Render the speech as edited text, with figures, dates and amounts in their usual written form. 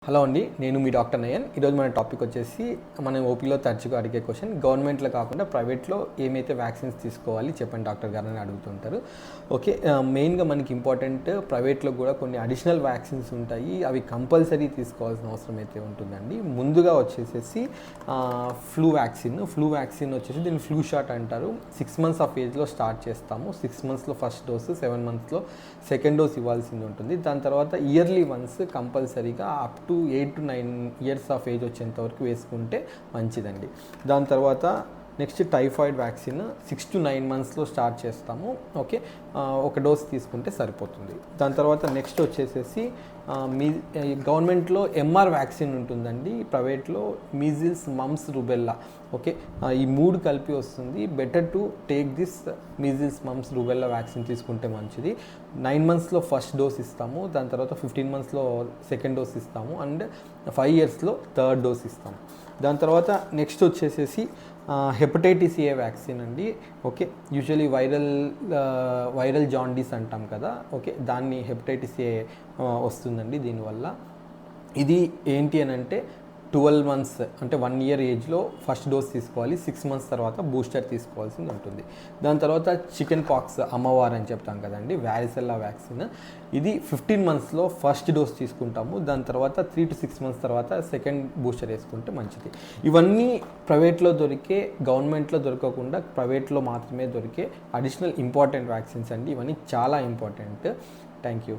Hello అండి, నేను మీ doctor Nayan. ఈరోజు మన టాపిక్ వచ్చేసి మనం ఓపీలో తరచుగా అడిగే క్వశ్చన్, గవర్నమెంట్లో కాకుండా ప్రైవేట్లో ఏమైతే వ్యాక్సిన్స్ తీసుకోవాలి చెప్పండి డాక్టర్ గారు అని అడుగుతుంటారు. ఓకే, మెయిన్గా మనకి ఇంపార్టెంట్ ప్రైవేట్లో కూడా కొన్ని అడిషనల్ వ్యాక్సిన్స్ ఉంటాయి. అవి కంపల్సరీ తీసుకోవాల్సిన అవసరం అయితే ఉంటుందండి. ముందుగా వచ్చేసేసి ఫ్లూ వ్యాక్సిన్ వచ్చేసి దీన్ని ఫ్లూ షాట్ అంటారు. 6 months ఆఫ్ ఏజ్లో స్టార్ట్ చేస్తాము. 6 monthsలో ఫస్ట్ డోసు, 7 monthsలో సెకండ్ డోస్ ఇవ్వాల్సింది ఉంటుంది. దాని తర్వాత ఇయర్లీ వన్స్ కంపల్సరీగా up to 8 to 9 years of age వచ్చేంత వరకు వేసుకుంటే మంచిదండి. దాని తర్వాత నెక్స్ట్ టైఫాయిడ్ వ్యాక్సిన్ 6 to 9 monthsలో స్టార్ట్ చేస్తాము. ఓకే, ఒక డోస్ తీసుకుంటే సరిపోతుంది. దాని తర్వాత నెక్స్ట్ వచ్చేసేసి మీ గవర్నమెంట్లో ఎంఆర్ వ్యాక్సిన్ ఉంటుందండి, ప్రైవేట్లో మీజిల్స్, మమ్స్, రుబెల్లా. ఓకే, ఈ 3 కలిపి వస్తుంది. Better to take this measles, mumps, rubella vaccine తీసుకుంటే మంచిది. 9 monthsలో ఫస్ట్ డోస్ ఇస్తాము. దాని తర్వాత 15 monthsలో సెకండ్ డోస్ ఇస్తాము. అండ్ 5 yearsలో థర్డ్ డోస్ ఇస్తాము. దాని తర్వాత నెక్స్ట్ వచ్చేసేసి హెపటైటిస్ ఏ వ్యాక్సిన్ అండి. ఓకే, యూజువలీ వైరల్ జాండీస్ అంటాం కదా. ఓకే, దాన్ని హెపటైటిస్ ఏ వస్తుందండి దీనివల్ల. ఇది ఏంటి అని అంటే 12 months అంటే 1 year ఏజ్లో ఫస్ట్ డోస్ తీసుకోవాలి. 6 months తర్వాత బూస్టర్ తీసుకోవాల్సింది ఉంటుంది. దాని తర్వాత చికెన్ పాక్స్, అమ్మవారు అని చెప్తాం కదండి, వ్యారిసెల్లా వ్యాక్సిన్. ఇది 15 monthsలో ఫస్ట్ డోస్ తీసుకుంటాము. దాని తర్వాత 3 to 6 months తర్వాత సెకండ్ బూస్టర్ వేసుకుంటే మంచిది. ఇవన్నీ ప్రైవేట్లో దొరికే, గవర్నమెంట్లో దొరకకుండా ప్రైవేట్లో మాత్రమే దొరికే అడిషనల్ ఇంపార్టెంట్ వ్యాక్సిన్స్ అండి. ఇవన్నీ చాలా ఇంపార్టెంట్. Thank you.